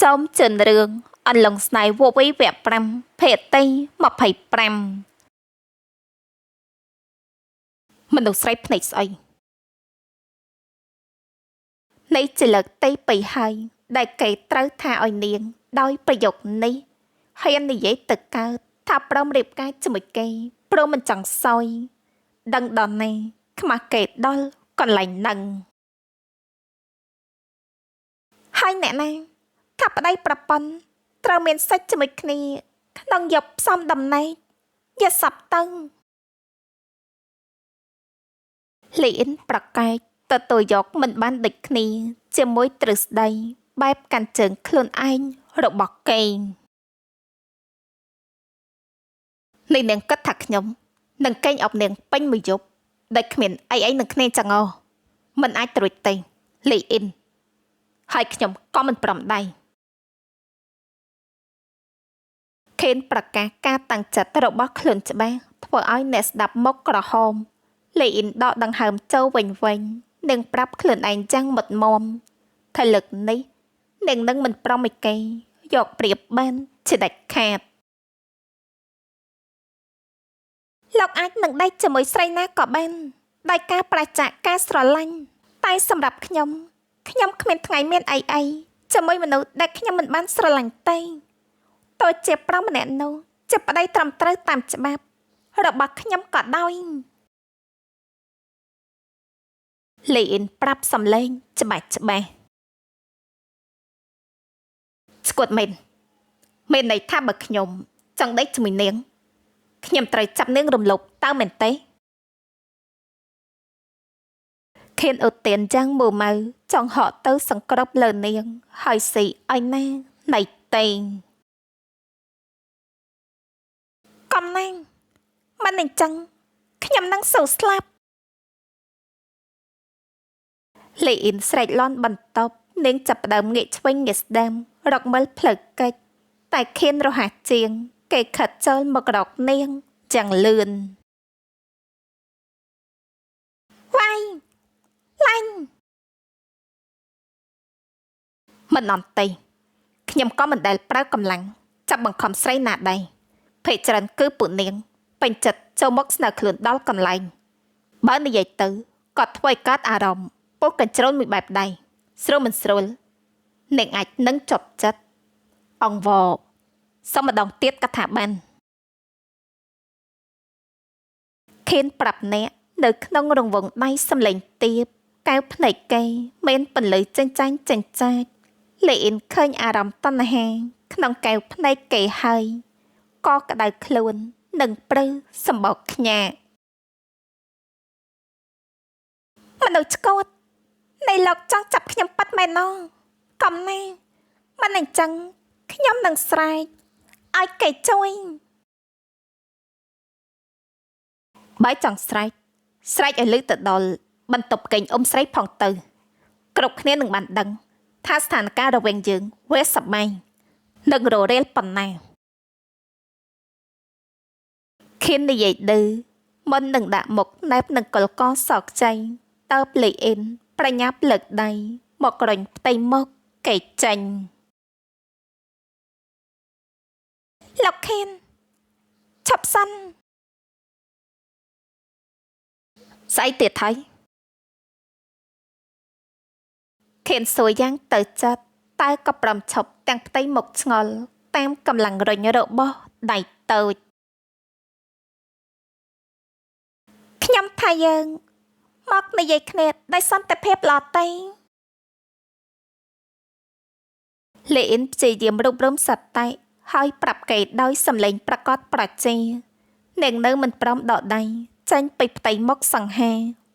សូមជឿនរឿងអន្លង់ស្នេហ៍វវីវគ្គ5ភេទទី25មនុស្សស្រីភ្នែកស្អុយនេះជាលើកទី2ហើយដែលគេត្រូវថាឲ្យនាងដោយប្រយោគនេះហ៊ាននិយាយទៅកើតថាព្រមរៀបការជាមួយគេព្រមមិនចង់សោយដឹងដល់ណាខ្មាស់គេដល់កន្លែងហ្នឹងហើយអ្នកណាថាប្តីប្រពន្ធត្រូវមានសេចជាមួយគ្នាក្នុងយប់ផ្សំដំណេកយស័ព្ទទៅលីអ៊ិនប្រកែកទទួលយកមិនបានដូចគ្នាជាមួយទ្រឹស្ដីបែបកាន់ជើងខ្លួនឯងរបស់គេនេះនាងគិតថាខ្ញុំនឹងកេងអប់នាងពេញមួយយប់ដែលគ្មានអីនឹងគ្នាចឹងអូមិនអាចត្រួយទេលីអ៊ិនហើយខ្ញុំក៏មិនព្រមដែរខេនប្រកាសការតាំងចិត្តរបស់ខ្លួនច្បាស់ធ្វើឲ្យអ្នកស្ដាប់មកក្រហមលីអ៊ីនដកដង្ហើមចូលវិញនិងប្រាប់ខ្លួនឯងយ៉ាងមុតមមថាលើកនេះនឹងមិនប្រមឲ្យគេយកប្រៀបបានជាដាច់ខាតលោកអាចនឹងដេកជាមួយស្រីណាក៏បានដោយការប្រឆាំងការស្រឡាញ់តែសម្រាប់ខ្ញុំគ្មានថ្ងៃមានអីជាមួយមនុស្សដែលខ្ញុំមិនបានស្រឡាញ់ទេទោះជាប្រុសម្នាក់នោះជាប្តីត្រឹមត្រូវតាមច្បាប់របស់ខ្ញុំក៏ដោយលីអ៊ីនប្រាប់សំឡេងច្បាស់ស្គួតមែនមានន័យថាបើខ្ញុំចង់ដេកជាមួយនាងខ្ញុំត្រូវចាប់នាងរំលោភតើមែនទេខៀនអូទៀនយ៉ាងមួម៉ៅចង់ហក់ទៅសង្គ្រប់លើនាងហើយស៊ីឲ្យណាណៃតេងកំណាងមិនអញ្ចឹងខ្ញុំនឹងសូវស្លាប់លីអ៊ីនស្រែកលន់បន្ទប់នាងចាប់ផ្ដើមងាកឆ្វេងងាកស្ដាំរកមើលផ្លូវកិច្ចតែខៀនរហ័សជាងគេខិតចូលមករកនាងយ៉ាងលឿនវាយឡាញ់មិនអន់ទេខ្ញុំក៏មិនដែលប្រើកម្លាំងចាប់បង្ខំស្រីណាដែរភេកច្រើនគឺពួកនាងពេញចិត្តចូលមកស្នើខ្លួនដល់កន្លែងបើនិយាយទៅក៏ធ្វើឲ្យកើតអារម្មណ៍ពុះកញ្ជ្រោលមួយបែបដែរស្រួលមិនស្រួលនាងអាចនឹងចប់ចិត្តអង្វរសុំម្ដងទៀតក៏ថាបានខៀនប្រាប់អ្នកនៅក្នុងរង្វង់ដៃសំឡេងទាបកែវភ្នែកគេមានពន្លឺចេញចាញ់ចេញចាច់លីអ៊ីនឃើញអារម្មណ៍តណ្ហាក្នុងកែវភ្នែកគេហើយក៏ក្តៅខ្លួននឹងព្រឺសម្បោកខ្ញាក់មនុស្សឆ្កួតនៃលោកចង់ចាប់ខ្ញុំប៉ាត់មែនណកំណាមិនអញ្ចឹងខ្ញុំនឹងស្រែកឲ្យគេជួយបើចង់ស្រែកឲ្យលឺទៅដល់បន្ទប់កេងស្រីផងទៅគ្រប់គ្នានឹងបានដឹងថាស្ថានភាពរវាងយើងវាសប្បាយនឹងររៀលប៉ុណ្ណាខៀននិយាយឌឺមុននឹងដាក់មុខណែបនឹងកលកសោកចៃតើបលីអ៊ីនប្រញាប់លើកដៃមករុញផ្ទៃមុខគេចាញ់លោកខៀនឈប់សិនស្អីទៀតហើយខៀនសួរយ៉ាងទៅចិត្តតែក៏ប្រំឈប់ទាំងផ្ទៃមុខឆ្ងល់តាមកម្លាំងរុញរបស់ដៃតូចខ្ញុំថាយើងមកនិយាយគ្នាដោយសន្តិភាពល្អទេលីអ៊ីនព្យាយាមរួបរមសតិហើយប្រាប់គេដោយសំឡេងប្រកបប្រជានាងនៅមិនព្រមដកដៃចេញពីផ្ទៃមុខសង្ហា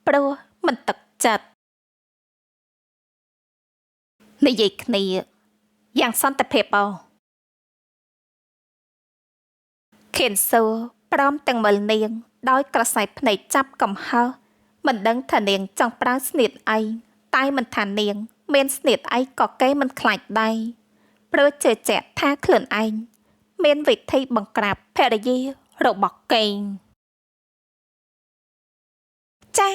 ព្រោះមិនទឹកចិត្តនិយាយគ្នាយ៉ាងសន្តិភាពអូខៀនសួរព្រមទាំងមើលនាងដោយក្រសែភ្នែកចាប់កំហឹសមិនដឹងថានាងចង់ប្រើស្នៀតអីតែមិនថានាងមានស្នៀតអីក៏គេមិនខ្លាចដែរព្រោះជឿជាក់ថាខ្លួនឯងមានវិធីបង្ក្រាបភរិយារបស់គេចា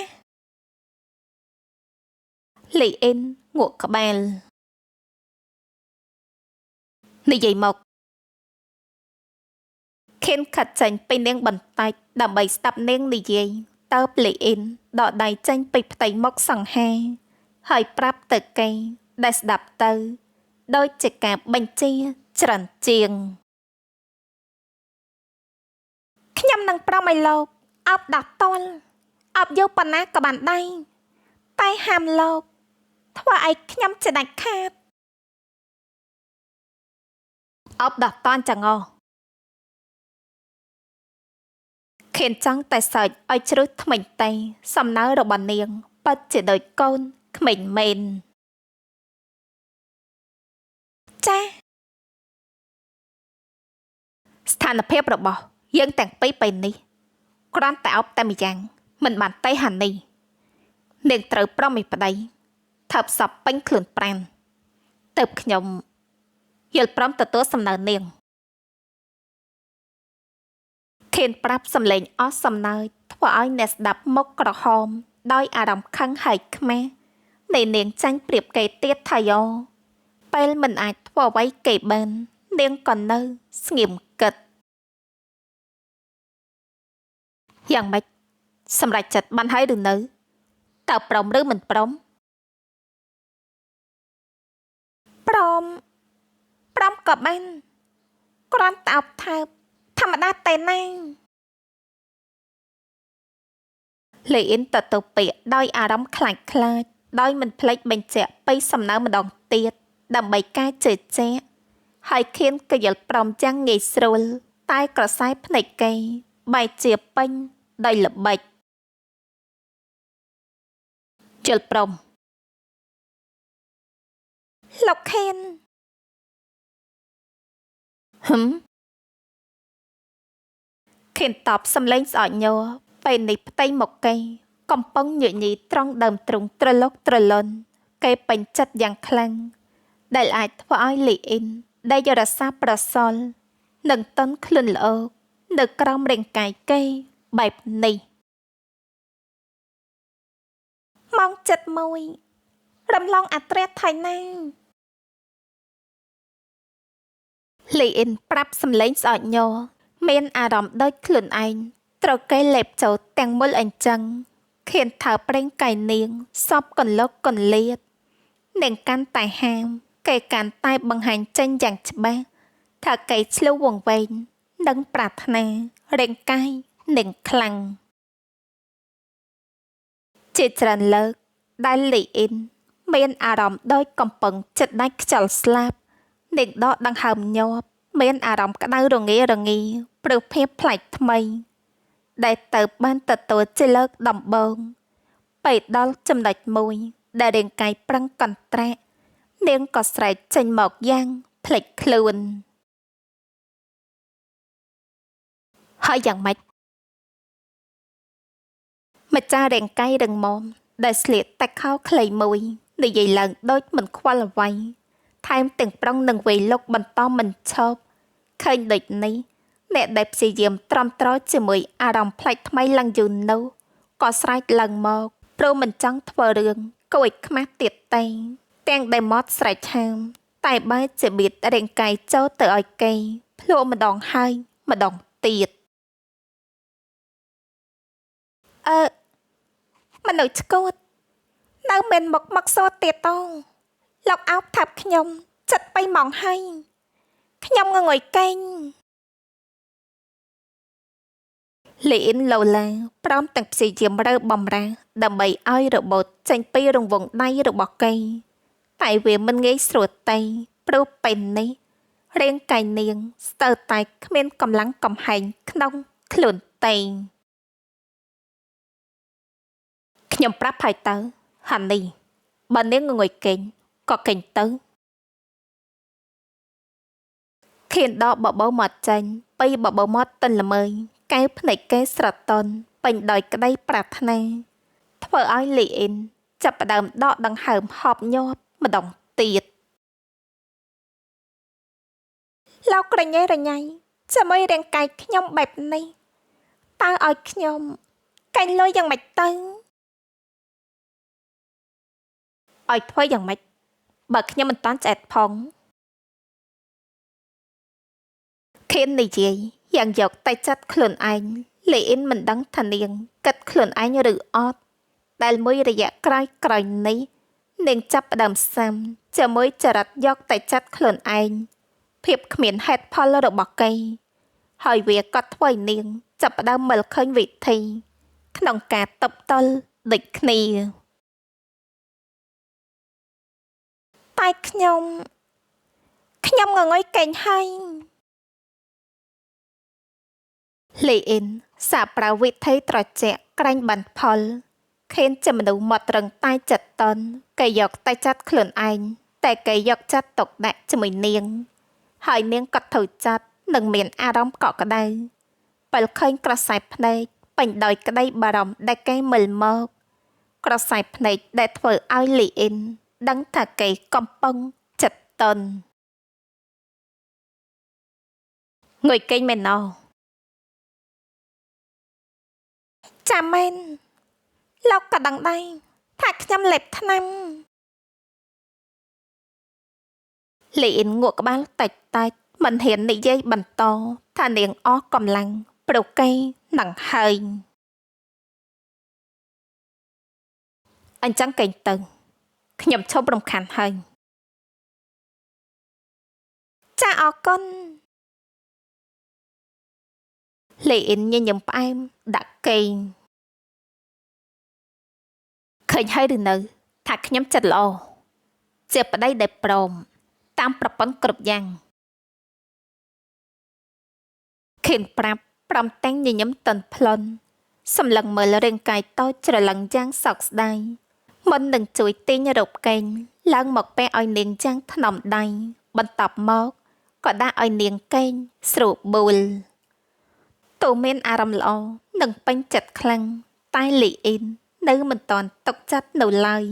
លីអ៊ីនងក់ក្បាល និយាយមកខេនខាត់ចេញពីនាងបន្តិចដើម្បីស្ដាប់នាងនិយាយតើបលីអ៊ីនដកដៃចេញពីផ្ទៃមុខសង្ហាហើយប្រាប់ទៅគេដែលស្ដាប់ទៅដូចជាការបញ្ជាច្រើនជាងខ្ញុំនឹងប្រមឲ្យលោកអោបដោះតល់អោបយកប៉ុណ្ណាក៏បានដែរតែហាមលោកធ្វើឲ្យខ្ញុំជាដាច់ខាតអោបដោះតន់ចង្អោខៀនចង់តែសើចឲ្យជ្រុះថ្មិញតៃសំណើរបស់នាងពិតជាដូចកូនក្មេងមែនចាស្ថានភាពរបស់យើងទាំងពីរពេលនេះគ្រាន់តែអោបតែម្យ៉ាងមិនបានតៃហានីនាងត្រូវប្រមឲ្យប្តីថើបសពពេញខ្លួនប្រានទៅខ្ញុំយល់ព្រមទទួលសំណើនាងខេនប្រាប់សំឡេងអស់សំណើចធ្វើឲ្យអ្នកស្ដាប់មុខក្រហមដោយអារម្មណ៍ខឹងហើយខ្មាស់នៃនាងចាញ់ប្រៀបគេទៀតថាយ៉ពេលមិនអាចធ្វើអ្វីគេបាននាងក៏នៅស្ងៀមគិតយ៉ាងម៉េចសម្រេចចិត្តបានហើយឬនៅតើព្រមឬមិនព្រមព្រមក៏បានគ្រាន់តែអោបថើបធម្មតាតែណាលេអ៊ីនទៅពាក្យដោយអារម្មណ៍ខ្លាចដោយមិនភ្លេចបញ្ជាក់ពីសំណើម្ដងទៀតដើម្បីការជឿជាក់ហើយខៀនក៏យល់ព្រមយ៉ាងងាយស្រួលតែក្រសែភ្នែកគេបែកជាពេញដោយល្បិចយល់ព្រមលោកខៀនខៀនតបសំឡេងស្អកញ័រពេលនេះផ្ទៃមុខគេកំពុងញញីត្រង់ដើមទ្រូងត្រលុកត្រលន់គេពេញចិត្តយ៉ាងខ្លាំងដែលអាចធ្វើឲ្យលីអ៊ីនដែលយករសាប្រសល់នឹងតន់ខ្លួនល្អនៅក្រោមរាងកាយគេបែបនេះម៉ោង7:01រំលងអត្រាថៃណាលីអ៊ីនប្រាប់សំឡេងស្អកញ័រមានអារម្មណ៍ដូចខ្លួនឯងត្រូវគេលេបចូលទាំងមុលអញ្ចឹងខៀនថើប្រេងកាយនាងសពកន្លុកកន្លៀតនាងកាន់តែហាមគេកាន់តែបង្ហាញចេញយ៉ាងច្បាស់ថាគេឆ្លុះវង្វេងនិងប្រាថ្នារាងកាយនាងខ្លាំងជាច្រើនលើកដែលលីអ៊ីនមានអារម្មណ៍ដូចកំពុងចិត្តដាច់ខ្យល់ស្លាប់នាងដកដង្ហើមញាប់មានអារម្មណ៍ក្តៅរងាព្រោះភាពប្លែកថ្មីដែលទៅបានទទួលជាលើកដំបូងពេលដល់ចំណុចមួយដែលរាងកាយប្រឹងកន្ត្រាក់នាងក៏ស្រែកចេញមកយ៉ាងភ្លេចខ្លួនហើយយ៉ាងម៉េចម្ចាស់រាងកាយរឹងមាំដែលស្លៀកតែខោខ្លីមួយនិយាយឡើងដូចមិនខ្វល់អ្វីថែមទាំងប្រុងនឹងវេលុកបន្តមិនឈប់ឃើញដូចនេះអ្នកដែលព្យាយាមទ្រាំទ្រជាមួយអារម្មណ៍ប្លែកថ្មីឡើងយូរនោះក៏ស្រែកឡើងមកព្រោះមិនចង់ធ្វើរឿងគួយខ្មាស់ទៀតទេទាំងដែលមាត់ស្រែកហាមតែបែរជាបៀតរាងកាយចូលទៅឲ្យគេភ្លក់ម្ដងហើយម្ដងទៀតមនុស្សឈួតនៅមានមុខមកសួរទៀតតលោកអោបថាប់ខ្ញុំចិត្ត3 ម៉ោងហើយខ្ញុំងងុយកេងលីអ៊ីនឡូឡាព្រមទាំងព្យាយាមរើបំរាដើម្បីឲ្យរបូតចេញពីរង្វង់ដៃរបស់គេតែវាមិនងាយស្រួលទេព្រោះពេលនេះរាងកាយនាងស្ទើរតែគ្មានកម្លាំងកំហែងក្នុងខ្លួនទេខ្ញុំប្រាប់ហើយទៅហានីបើនាងងុយកេងក៏កេងទៅខៀនដកបបោមាត់ចេញពីបបោមាត់ទន់ល្មើយកែវភ្នែកគេស្រទន់ពេញដោយក្តីប្រាថ្នាធ្វើឲ្យលីអ៊ីនចាប់ផ្ដើមដកដង្ហើមហប់ញាប់ម្ដងទៀតលោកក្រញ៉េរញ៉ៃជាមួយរាងកាយខ្ញុំបែបនេះតើឲ្យខ្ញុំកេងលុយយ៉ាងម៉េចទៅឲ្យធ្វើយ៉ាងម៉េចបើខ្ញុំមិនតាន់ឆ្អែតផង ខៀននិយាយយ៉ាងយកតែចិត្តខ្លួនឯងលីអ៊ីនមិនដឹងថានាងគិតខ្លួនឯងឬអត់ដែលមួយរយៈក្រោយនេះនាងចាប់ផ្ដើមសាំជាមួយចរិតយកតែចិត្តខ្លួនឯងភាពគ្មានហេតុផលរបស់គេហើយវាក៏ធ្វើឲ្យនាងចាប់ផ្ដើមមើលឃើញវិធីក្នុងការតបតល់ដូចគ្នាតែខ្ញុំងងុយកេងហើយលីអ៊ីនសាប្រាវិធីត្រជាក់ក្រែងបានផលខេនជាមនុស្សមកត្រឹងតែចិត្តតន់គេយកតែចិត្តខ្លួនឯងតែគេយកចិត្តទុកដាក់ជាមួយនាងហើយនាងក៏ត្រូវចិត្តនឹងមានអារម្មណ៍កក់ក្ដៅពេលឃើញក្រសែភ្នែកពេញដោយក្តីបារម្ភដែលគេមើលមកក្រសែភ្នែកដែលធ្វើឲ្យលីអ៊ីនដឹងថាគេកំពុងចិត្តតន់ងុយកេងមែនណោចាំមែនលោកក៏ដឹងដែរថាខ្ញុំលេបថ្នាំលីអ៊ីនងក់ក្បាលតិចមិនហ៊ាននិយាយបន្តថានាងអស់កម្លាំងប្រកេនឹងហើយអញ្ចឹងកេងទៅខ្ញុំឈប់រំខានហើយចាអរគុណលីអ៊ីនញញឹមផ្អែមដាក់កេងឃើញហើយឬនៅថាខ្ញុំចិត្តល្អជាប្តីដែលព្រមតាមប្រព័ន្ធគ្រប់យ៉ាងខេនប្រាប់ព្រមទាំងញញឹមតន់ផ្លន់សម្លឹងមើលរាងកាយតូចច្រឡឹងយ៉ាងសោកស្ដាយមុននឹងជួយទាញរ៉ូបកេងឡើងមកពាក់ឲ្យនាងយ៉ាងថ្នមដៃបន្ទាប់មកក៏ដាក់ឲ្យនាងកេងស្រួលបួលទូមានអារម្មណ៍ល្អនិងពេញចិត្តខ្លាំងតែលីអ៊ីននៅមិនតាន់ຕົកចិត្តនៅឡើយ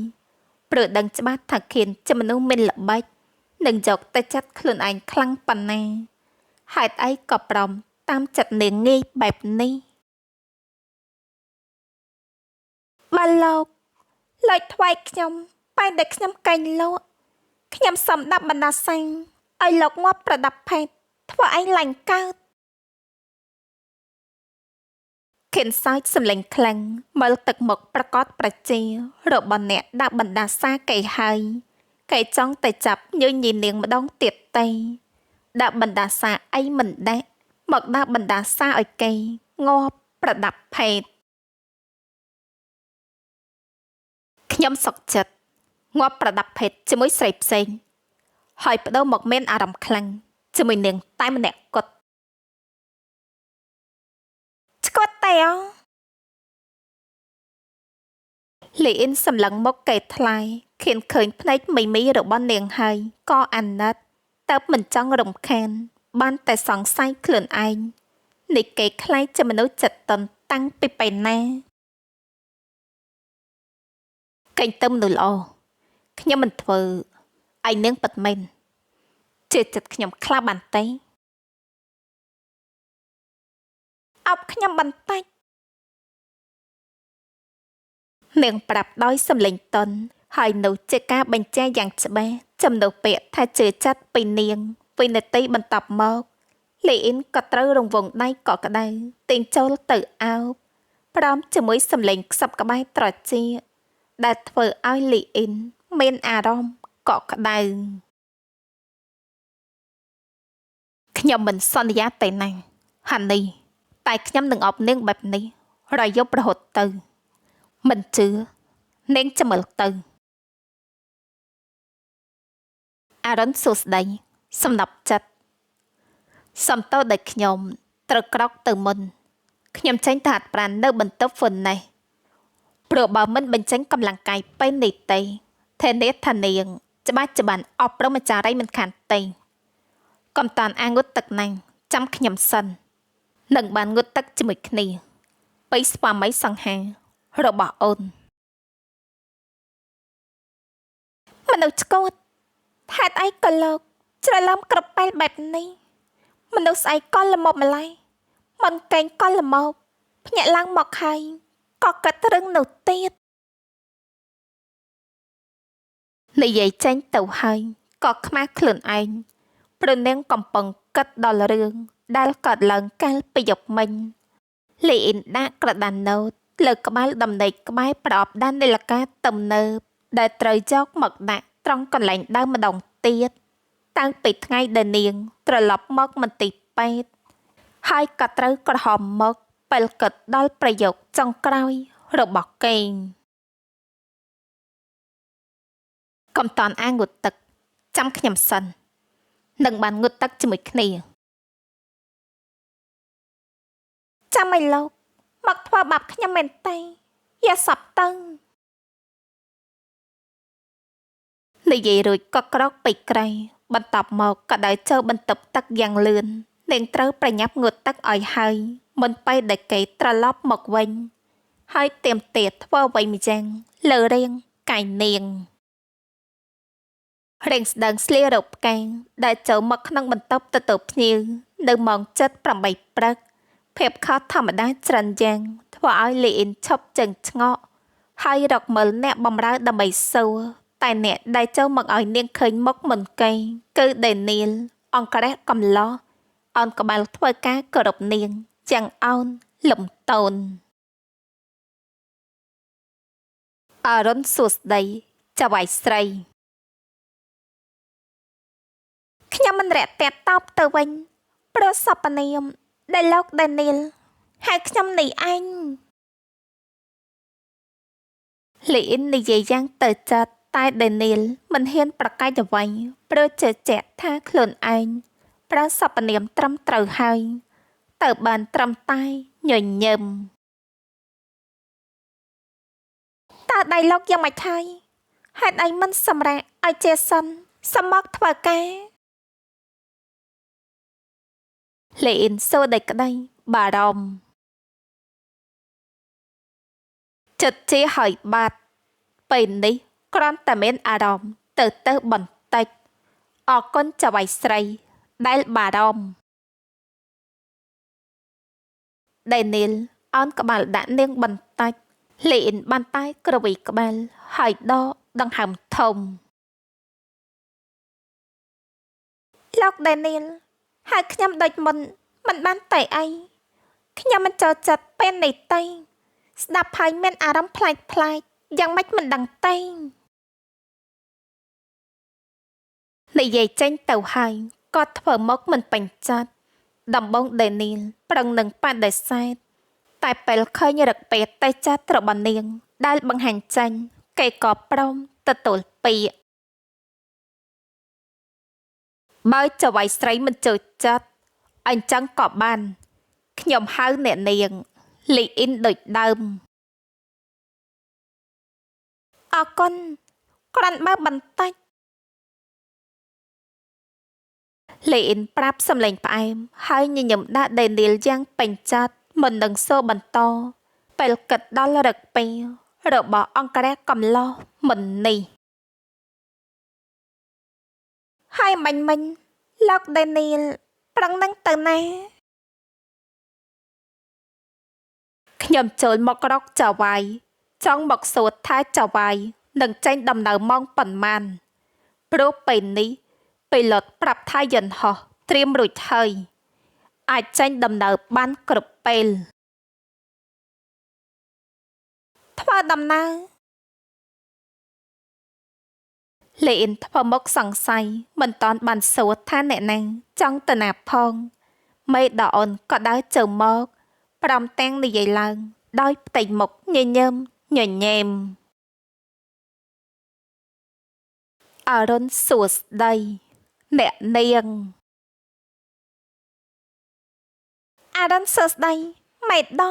ព្រោះដឹងច្បាស់ថាខៀនជាមនុស្សមានល្បិចនឹងយកតែចិត្តខ្លួនឯងខ្លាំងប៉ុណ្ណាហេតុអីក៏ព្រមតាមចិត្តនាងងាយបែបនេះបើលោកថ្វាយខ្ញុំបែរតែខ្ញុំកេងលោកខ្ញុំសូមដាក់បណ្ដាសាញ់ឲ្យលោកងាប់ប្រដាប់ផេតធ្វើឯងឡាញ់កើតខិនសើចសម្លេងខ្លាំងមើលទឹកមុខប្រកបប្រជារបស់អ្នកដាក់បណ្ដាសាគេហើយគេចង់តែចាប់ញញីនាងម្ដងទៀតទេដាក់បណ្ដាសាអីមិនដាក់មកដាក់បណ្ដាសាឲ្យគេងាប់ប្រដាប់ផេតខ្ញុំសុកចិត្តងាប់ប្រដាប់ភេទជាមួយស្រីផ្សេងហើយបដូរមកមានអារម្មណ៍ខ្លាំងជាមួយនាងតែម្នាក់គត់ឆ្កត់តែអលីអ៊ីនសម្លឹងមកកេថ្លៃឃើញភ្នែកមីរបស់នាងហើយក៏អាណិតតើបមិនចង់រំខានបានតែសង្ស័យខ្លួនឯងនេះគេខ្លាចជាមនុស្សចិត្តតន់តាំងពីពេលណាកេងទៅមនុស្សល្អខ្ញុំមិនធ្វើឯនាងពិតមែនជាចិត្តខ្ញុំខ្លាចបានទេអោបខ្ញុំបន្តិចនាងប្រាប់ដោយសំឡេងទន់ហើយនោះជាការបញ្ជាក់យ៉ាងច្បាស់ចំណុចពាក្យថាជឿចិត្តពីនាងវិនាទីបន្ទាប់មកលីអ៊ីនក៏ត្រូវរង្វង់ដៃកក់ក្ដៅទាញចូលទៅអោបព្រមជាមួយសំឡេងខ្សឹបក្បែរត្រជាដែលធ្វើឲ្យលីអ៊ីនមានអារម្មណ៍កក់ក្ដៅខ្ញុំមិនសន្យាទេណាហានីតែខ្ញុំនឹងអប់នាងបែបនេះរយប់រហូតទៅមិនជឿនាងចាំមើលទៅអារ៉ុនសួស្ដីសំណប់ចិត្តសំតោដែលខ្ញុំត្រូវក្រោកទៅមុនខ្ញុំចេញទៅហាត់ប្រាណនៅបន្ទប់ហ្វុននេះព្រោះបើមិនបញ្ចេញកម្លាំងកាយពេលនេះទេធានាថានាងច្បាស់អប់រំអាចារ្យមិនខានទេកំតានអាងុតទឹកណាំងចាំខ្ញុំសិននឹងបានងុតទឹកជាមួយគ្នាបិស្វាមីសង្ហារបស់អូនមនុស្សឆ្កួតហេតុអីក៏លោកច្រឡំគ្រប់ពេលបែបនេះមនុស្សស្អីក៏ល្មមម្ល៉េះមិនកេងក៏ល្មមភ្ញាក់ឡើងមកហើយក៏កាត់រឹងនោះទៀតនិយាយចេញទៅហើយក៏ខ្មាស់ខ្លួនឯងព្រោះនាងកំពុងគិតដល់រឿង ដែលកើតឡើងកាលពីយប់មិញលីអ៊ីនដាក់ក្រដាសណូតលើក្បាលដំណេកក្បែរប្រអប់ដាននាឡិកាទំនើបដែលត្រូវយកមកដាក់ត្រង់កន្លែងដើមម្ដងទៀតតាំងពីថ្ងៃដែលនាងត្រឡប់មកមន្ទីរពេទ្យហើយក៏ត្រូវក្រហមមកពេលគិតដល់ប្រយោគចុងក្រោយរបស់គេងកុំតន់អាងុតទឹកចាំខ្ញុំសិននឹងបានងុតទឹកជាមួយគ្នាចាំឲ្យលោកមកធ្វើបាបខ្ញុំមែនទេយ៉ាសប់ទៅនិយាយរួចក៏ក្រោកពេកក្រៃបន្ទាប់មកក៏ដើរចូលបន្ទប់ទឹកយ៉ាងលឿននាងត្រូវប្រញាប់ងូតទឹកឲ្យហើយមុនពេលដែលគេត្រឡប់មកវិញហើយទៀមទាត់ធ្វើអ្វីម្យ៉ាងលើរាងកាយនាងរៀងស្ដើងស្លៀររោគផ្កាដែលចូលមកក្នុងបន្ទប់ទទួលភ្ញៀវនៅម៉ោង 7:08 ព្រឹកភាពខុសធម្មតាច្រើនយ៉ាងធ្វើឲ្យលីអ៊ីនឈប់ជើងឆ្ងក់ហើយរកមើលអ្នកបម្រើដើម្បីសួរតែអ្នកដែលចូលមកឲ្យនាងឃើញមុខមុនគេគឺដេនីលអង្គរះកំឡោះអោនក្បាលធ្វើការគោរពនាងយ៉ាងអោនលំតូនអរុនសួស្ដីចៅហ្វាយស្រីខ្ញុំមិនរាក់ទាក់តបទៅវិញព្រោះសពនាមដែលលោកដេនីលហៅខ្ញុំនេះអញលីអ៊ីននិយាយយ៉ាងទៅចិត្តតែដេនីលមិនហ៊ានប្រកែកអ្វីព្រោះជឿជាក់ថាខ្លួនឯងប្រើសពនាមត្រឹមត្រូវហើយទៅបានត្រឹមតែញញឹមតើដៃលោកយ៉ាងម៉េចហើយហេតុអីមិនសម្រាប់ឲ្យជាសិនសមមកធ្វើការលីអ៊ីនសួរដោយក្តីបារម្ភចិត្តជាហើយបាត់ពេលនេះគ្រាន់តែមានអារម្មណ៍ទៅបន្តិចអរគុណចៅហ្វាយស្រីដែលបារម្ភដេនីលអោនក្បាលដាក់នាងបន្តិចលីអ៊ីនបានតែក្រវីក្បាលហើយដកដង្ហើមធំលោកដេនីលហើយខ្ញុំដូចមុនមិនបានតែអីខ្ញុំមិនចូលចិត្តពេលនេះទេស្ដាប់ហើយមានអារម្មណ៍ប្លែកយ៉ាងម៉េចមិនដឹងទេនិយាយចេញទៅហើយក៏ធ្វើមកមិនពេញចិត្តដំបងដេនីលប្រឹងនឹងបដិសេធតែពេលឃើញរឹកពេតតែចាត់របស់នាងដែលបង្ហាញចេញគេក៏ព្រមទទួលពាក្យបើចៅហ្វាយស្រីមិនចូលចិត្តអញ្ចឹងក៏បានខ្ញុំហៅអ្នកនាងលីអ៊ីនដូចដើមអរគុណក្រាន់បើបន្តិចលីអ៊ីនប្រាប់សំឡេងផ្អែមហើយញញឹមដាក់ដេនីលយ៉ាងពេញចិត្តមិននឹងសួរបន្តពេលគិតដល់រឹកពេរបស់អង្គរះកំឡោះមិននេះហើយមិញលោកដេនីលប្រឹងនឹងទៅណាខ្ញុំចូលមករកចៅហ្វាយចង់មកសួរថាចៅហ្វាយនឹងចេញដំណើរម៉ោងប៉ុន្មានព្រោះពេលនេះពីលុតប្រាប់ថាយន្តហោះត្រៀមរួចហើយអាចចេញដំណើរបានគ្រប់ពេលធ្វើដំណើរលីអ៊ីនធ្វើមុខសង្ស័យមិនតាន់បានសួរថាអ្នកណាចង់ទៅណាផងមេដអូនក៏ដើរចូលមកព្រមទាំងនិយាយឡើងដោយផ្ទៃមុខញញឹមញញែមអរុនសួស្ដីអ្នកនាងអរុនសួស្ដីមេដ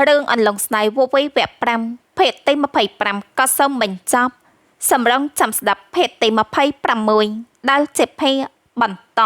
រឿងអន្លង់ស្នេហ៍វវីវគ្គ5ភេទទី25ក៏សូមបញ្ចប់សម្រងចាំស្ដាប់ភេទទី26ដែលជាភេទបន្ត